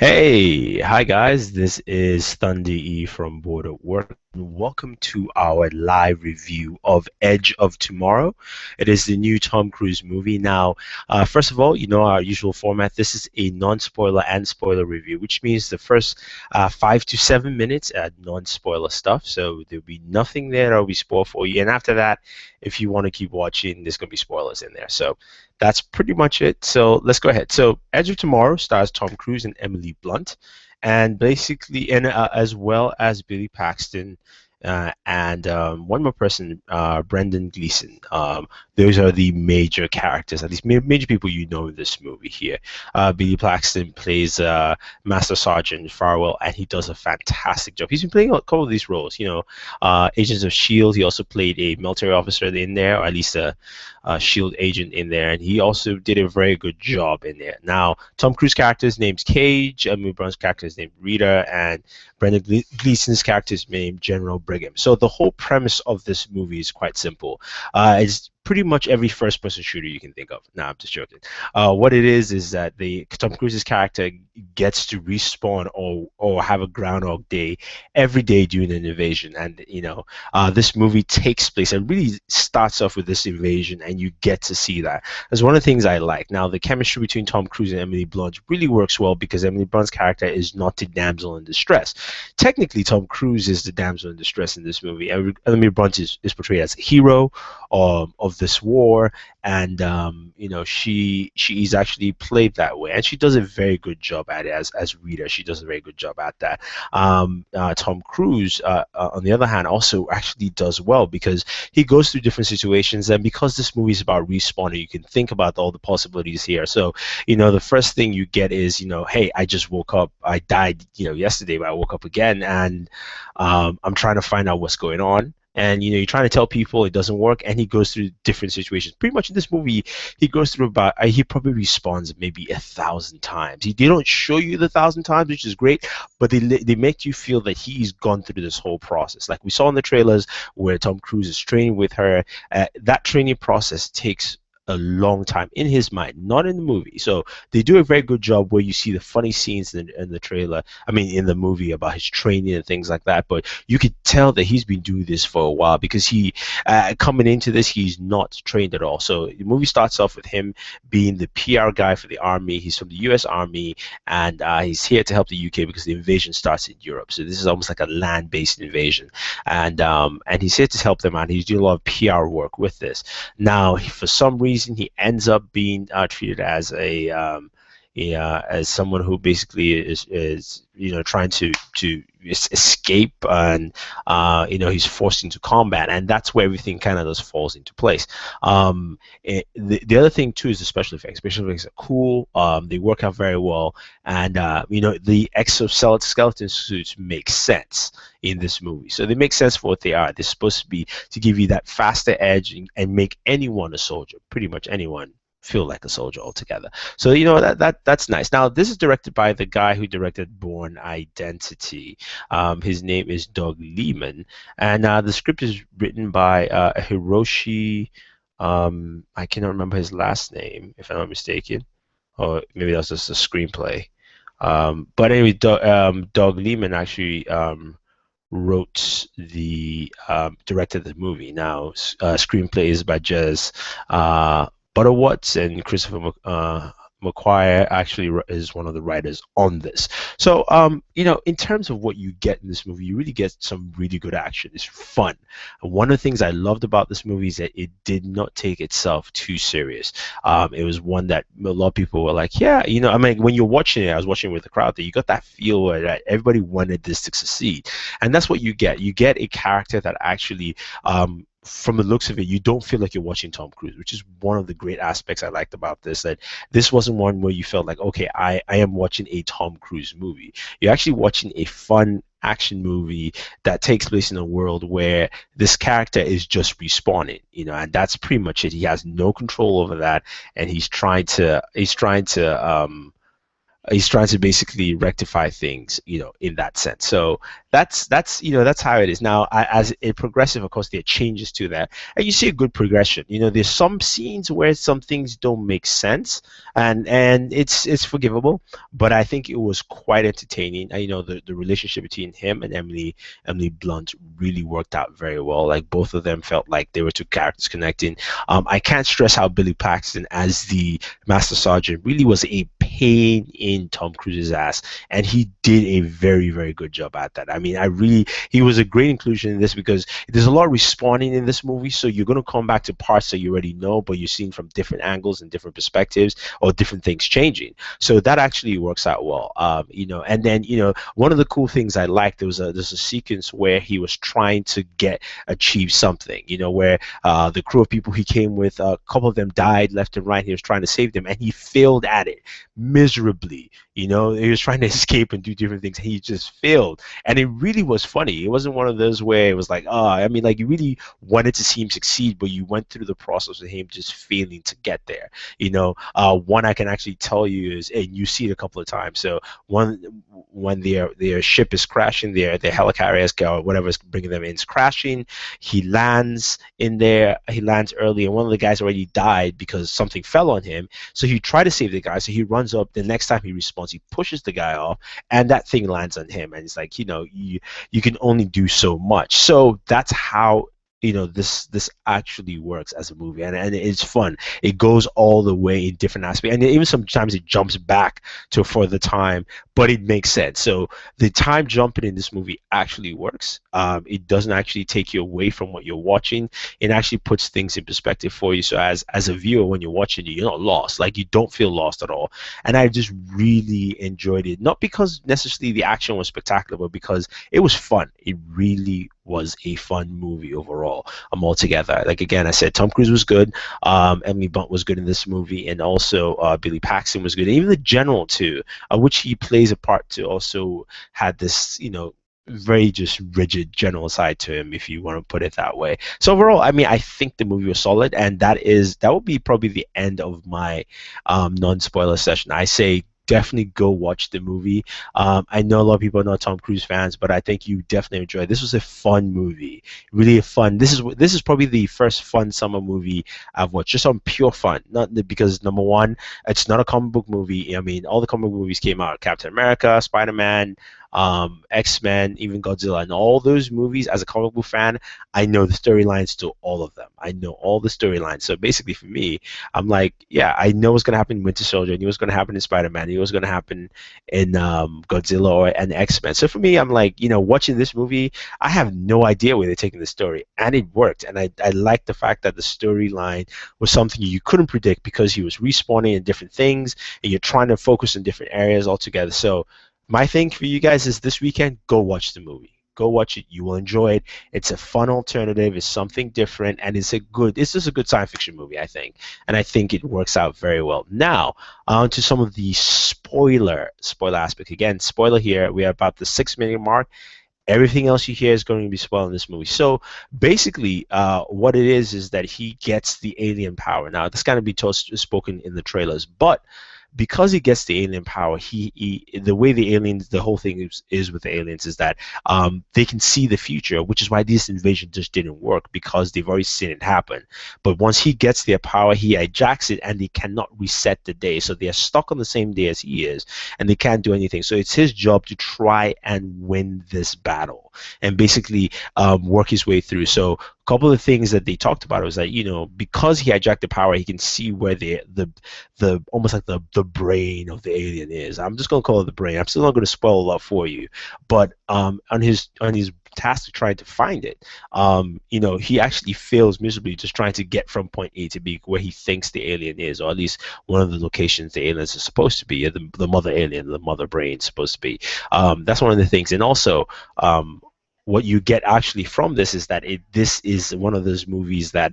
Hey, hi guys, this is Thunder E from Board at Work. Welcome to our live review of Edge of Tomorrow. It is the new Tom Cruise movie. Now, first of all, you know our usual format. This is a non-spoiler and spoiler review, which means the first 5 to 7 minutes are non-spoiler stuff. So there'll be nothing there that'll be spoiled for you. And after that, if you want to keep watching, there's going to be spoilers in there. So that's pretty much it. So let's go ahead. So Edge of Tomorrow stars Tom Cruise and Emily Blunt, and basically, and as well as Billy Paxton. And one more person, Brendan Gleeson. Those are the major characters, at least major people you know in this movie here. Billy Paxton plays Master Sergeant Farwell, and he does a fantastic job. He's been playing a couple of these roles, Agents of S.H.I.E.L.D. He also played a military officer in there, or at least a Shield agent in there, and he also did a very good job in there. Now, Tom Cruise character's name's Cage, Emily Blunt's character's named Rita, and Brendan Gleeson's character's named General Brigham. So the whole premise of this movie is quite simple. It's pretty much every first-person shooter you can think of. Nah, I'm just joking. What it is that the Tom Cruise's character gets to respawn or have a Groundhog Day every day during an invasion, and this movie takes place and really starts off with this invasion, and you get to see that. That's one of the things I like. Now, the chemistry between Tom Cruise and Emily Blunt really works well because Emily Blunt's character is not the damsel in distress. Technically, Tom Cruise is the damsel in distress in this movie. Emily Blunt is portrayed as a hero of this war, and she's actually played that way, and she does a very good job at it as Rita. She does a very good job at that. Tom Cruise, on the other hand, also actually does well because he goes through different situations, and because this movie is about respawning, you can think about all the possibilities here. So, the first thing you get is, hey, I just woke up. I died, yesterday, but I woke up again, and I'm trying to find out what's going on. And you're trying to tell people it doesn't work, and he goes through different situations. Pretty much in this movie, he goes through about he probably respawns maybe 1,000 times. They don't show you the 1,000 times, which is great, but they make you feel that he's gone through this whole process. Like we saw in the trailers where Tom Cruise is training with her. That training process takes a long time in his mind, not in the movie. So they do a very good job where you see the funny scenes in the trailer. I mean, in the movie about his training and things like that. But you could tell that he's been doing this for a while because he, coming into this, he's not trained at all. So the movie starts off with him being the PR guy for the army. He's from the U.S. Army, and he's here to help the U.K. because the invasion starts in Europe. So this is almost like a land-based invasion, and he's here to help them out. He's doing a lot of PR work with this. Now, for some reason, he ends up being treated as as someone who basically is trying to escape, and he's forced into combat, and that's where everything kind of just falls into place. The other thing too is the special effects. Special effects are cool. They work out very well, and the exoskeleton suits make sense in this movie. So they make sense for what they are. They're supposed to be to give you that faster edge and make anyone a soldier, pretty much anyone feel like a soldier altogether. So that's nice. Now this is directed by the guy who directed Born Identity. His name is Doug Liman, and the script is written by Hiroshi. I cannot remember his last name if I'm not mistaken, or maybe that's just a screenplay. But anyway, Doug Liman actually wrote directed the movie. Now, screenplay is by Jez Butterworth, and Christopher McQuire actually is one of the writers on this. So, in terms of what you get in this movie, you really get some really good action. It's fun. And one of the things I loved about this movie is that it did not take itself too serious. It was one that a lot of people were like, yeah, I mean, when you're watching it, I was watching it with the crowd, that you got that feel where that everybody wanted this to succeed. And that's what you get. You get a character that actually, from the looks of it, you don't feel like you're watching Tom Cruise, which is one of the great aspects I liked about this, that this wasn't one where you felt like, okay, I am watching a Tom Cruise movie. You're actually watching a fun action movie that takes place in a world where this character is just respawning, and that's pretty much it. He has no control over that, and he's trying to he's trying to basically rectify things, in that sense. So that's how it is. Now, as a progressive, of course, there are changes to that, and you see a good progression. There's some scenes where some things don't make sense, and it's forgivable, but I think it was quite entertaining. And, the relationship between him and Emily Blunt really worked out very well. Like, both of them felt like they were two characters connecting. I can't stress how Billy Paxton as the Master Sergeant really was a pain in Tom Cruise's ass, and he did a very, very good job at that. I mean, he was a great inclusion in this, because there's a lot of respawning in this movie, so you're going to come back to parts that you already know, but you're seeing from different angles and different perspectives, or different things changing. So that actually works out well. And then, one of the cool things I liked, there's a sequence where he was trying to achieve something, where the crew of people he came with, a couple of them died left and right. He was trying to save them, and he failed at it miserably. He was trying to escape and do different things. He just failed, and it really was funny. It wasn't one of those where it was like, I mean, like, you really wanted to see him succeed, but you went through the process of him just failing to get there. One I can actually tell you is, and you see it a couple of times. So when their ship is crashing, their helicarrier or whatever is bringing them in is crashing, he lands in there. He lands early, and one of the guys already died because something fell on him. So he tried to save the guy. So he runs up. The next time he responds, he pushes the guy off, and that thing lands on him. And it's like, you can only do so much. So that's how this actually works as a movie, and it's fun. It goes all the way in different aspects, and even sometimes it jumps back to further time, but it makes sense. So the time jumping in this movie actually works. It doesn't actually take you away from what you're watching. It actually puts things in perspective for you. So as a viewer, when you're watching it, you're not lost. Like, you don't feel lost at all. And I just really enjoyed it, not because necessarily the action was spectacular, but because it was fun. It really was a fun movie overall. Altogether, like, again, I said, Tom Cruise was good, Emily Blunt was good in this movie, and also Billy Paxton was good, and even the general too, which he plays a part to, also had this very just rigid general side to him, if you want to put it that way. So overall, I mean, I think the movie was solid, and that would be probably the end of my non-spoiler session. I say definitely go watch the movie. I know a lot of people are not Tom Cruise fans, but I think you definitely enjoy it. This was a fun movie, really a fun. This is probably the first fun summer movie I've watched, just on pure fun. Not because, number one, it's not a comic book movie. I mean, all the comic book movies came out: Captain America, Spider-Man, X-Men, even Godzilla, and all those movies. As a comic book fan, I know the storylines to all of them. I know all the storylines. So basically, for me, I'm like, yeah, I know what's gonna happen in Winter Soldier. I knew what's gonna happen in Spider-Man. I knew what's gonna happen in Godzilla and X-Men. So for me, I'm like, watching this movie, I have no idea where they're taking the story, and it worked. And I like the fact that the storyline was something you couldn't predict, because he was respawning in different things, and you're trying to focus in different areas altogether. So my thing for you guys is, this weekend, go watch the movie. Go watch it. You will enjoy it. It's a fun alternative. It's something different, and it's just a good science fiction movie, I think. And I think it works out very well. Now, on to some of the spoiler aspect. Again, spoiler here. We are about the 6-minute mark. Everything else you hear is going to be spoiled in this movie. So basically, what it is that he gets the alien power. Now, this kind of spoken in the trailers, but because he gets the alien power, the way the aliens, the whole thing is with the aliens is that they can see the future, which is why this invasion just didn't work, because they've already seen it happen. But once he gets their power, he hijacks it, and they cannot reset the day. So they are stuck on the same day as he is, and they can't do anything. So it's his job to try and win this battle, and basically work his way through. So couple of things that they talked about was that, because he hijacked the power, he can see where the almost like the brain of the alien is. I'm just gonna call it the brain. I'm still not gonna spoil a lot for you, but on his task to try to find it, he actually fails miserably just trying to get from point A to B, where he thinks the alien is, or at least one of the locations the aliens are supposed to be, the mother alien, the mother brain supposed to be. That's one of the things. And also, what you get actually from this is that this is one of those movies that,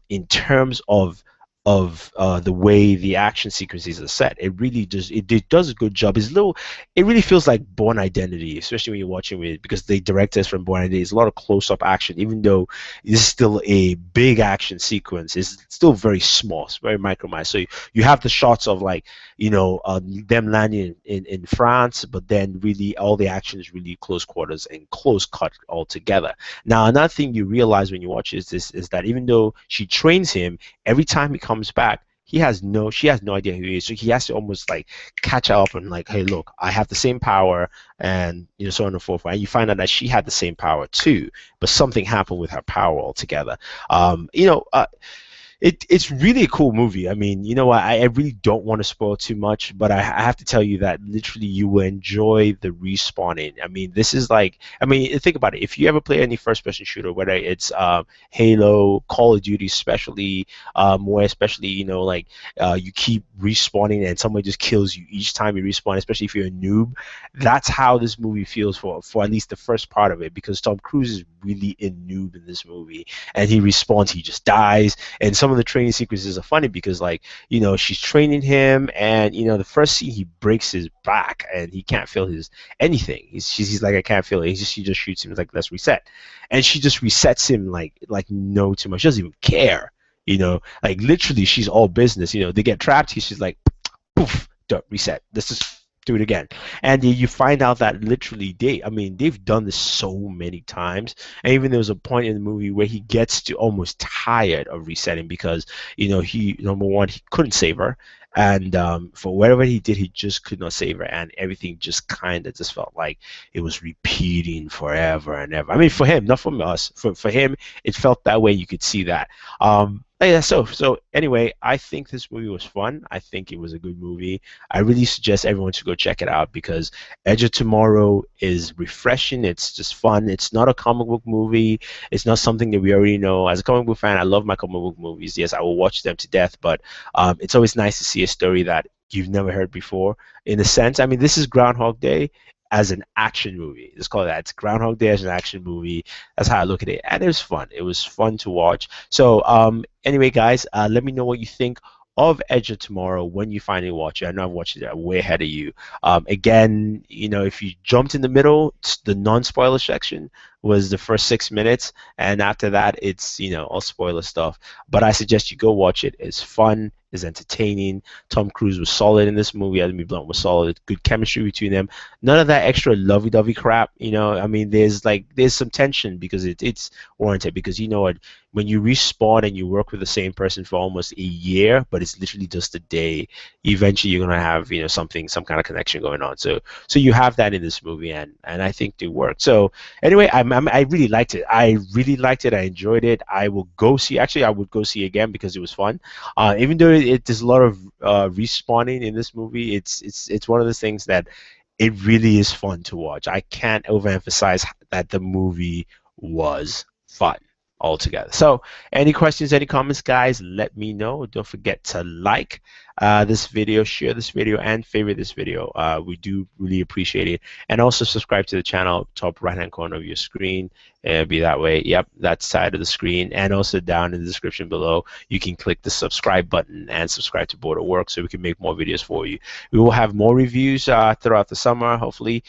in terms of the way the action sequences are set, it really does a good job. It really feels like Born Identity, especially when you're watching it, because the directors from Born Identity, is a lot of close-up action. Even though it's still a big action sequence, it's still very small, it's very micromanaged. So you have the shots of, like, them landing in France, but then really all the action is really close quarters and close cut altogether. Now, another thing you realize when you watch is that even though she trains him, every time he comes back, she has no idea who he is. So he has to almost like catch up and like, hey, look, I have the same power, and so on and so forth. And you find out that she had the same power too, but something happened with her power altogether. Um, you know, uh, it's really a cool movie. I mean, I really don't want to spoil too much, but I have to tell you that literally you will enjoy the respawning. I mean, this is like, I mean, think about it. If you ever play any first-person shooter, whether it's Halo, Call of Duty, especially, where especially like you keep respawning and somebody just kills you each time you respawn, especially if you're a noob. That's how this movie feels for at least the first part of it, because Tom Cruise is really a noob in this movie, and he respawns, he just dies. And some of the training sequences are funny because, like, she's training him, and the first scene he breaks his back and he can't feel his anything. He's like, I can't feel it. She just shoots him, like, let's reset, and she just resets him like no too much. She doesn't even care. Like, literally, she's all business. They get trapped. She's like, poof, reset. Let's just do it again. And you find out that literally they've done this so many times. And even there was a point in the movie where he gets to almost tired of resetting because, he, number one, he couldn't save her. And for whatever he did, he just could not save her. And everything just kind of just felt like it was repeating forever and ever. I mean, for him, not for us. For him, it felt that way. You could see that. Yeah, so anyway, I think this movie was fun. I think it was a good movie. I really suggest everyone to go check it out because Edge of Tomorrow is refreshing. It's just fun. It's not a comic book movie. It's not something that we already know. As a comic book fan, I love my comic book movies. Yes, I will watch them to death, but it's always nice to see a story that you've never heard before. In a sense, I mean, this is Groundhog Day as an action movie. Let's call it that. It's Groundhog Day as an action movie. That's how I look at it, and it was fun. It was fun to watch. So anyway, guys, let me know what you think of Edge of Tomorrow when you finally watch it. I know I've watched it way ahead of you. Again, if you jumped in the middle, the non-spoiler section was the first 6 minutes, and after that, it's all spoiler stuff. But I suggest you go watch it. It's fun. It's entertaining. Tom Cruise was solid in this movie. Adam Blunt was solid. Good chemistry between them. None of that extra lovey-dovey crap. I mean, there's some tension because it's warranted. Because you know what, when you respawn and you work with the same person for almost a year, but it's literally just a day, eventually you're gonna have some kind of connection going on. So you have that in this movie, and I think they work. So anyway, I really liked it. I really liked it. I enjoyed it. I will go see. Actually, I would go see again because it was fun. Even though there's a lot of respawning in this movie, it's one of those things that it really is fun to watch. I can't overemphasize that the movie was fun altogether. So any questions, any comments, guys, let me know. Don't forget to like this video, share this video, and favorite this video. We do really appreciate it. And also subscribe to the channel, top right hand corner of your screen. It'll be that way. Yep, that side of the screen. And also down in the description below, you can click the subscribe button and subscribe to Board at Work so we can make more videos for you. We will have more reviews throughout the summer. Hopefully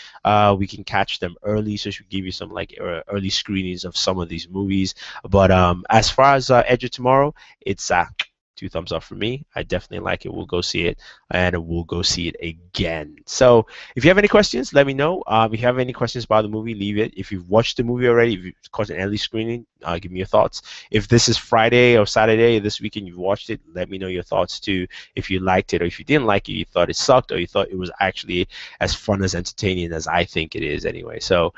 we can catch them early, so we should give you some early screenings of some of these movies. But as far as Edge of Tomorrow, it's 2 thumbs up for me. I definitely like it. We'll go see it, and we'll go see it again. So if you have any questions, let me know. If you have any questions about the movie, leave it. If you've watched the movie already, if you've caught an early screening, give me your thoughts. If this is Friday or Saturday this weekend, you've watched it, let me know your thoughts too. If you liked it, or if you didn't like it, you thought it sucked, or you thought it was actually as fun, as entertaining as I think it is anyway. So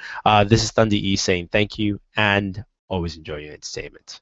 this is Thunder E saying thank you, and always enjoy your entertainment.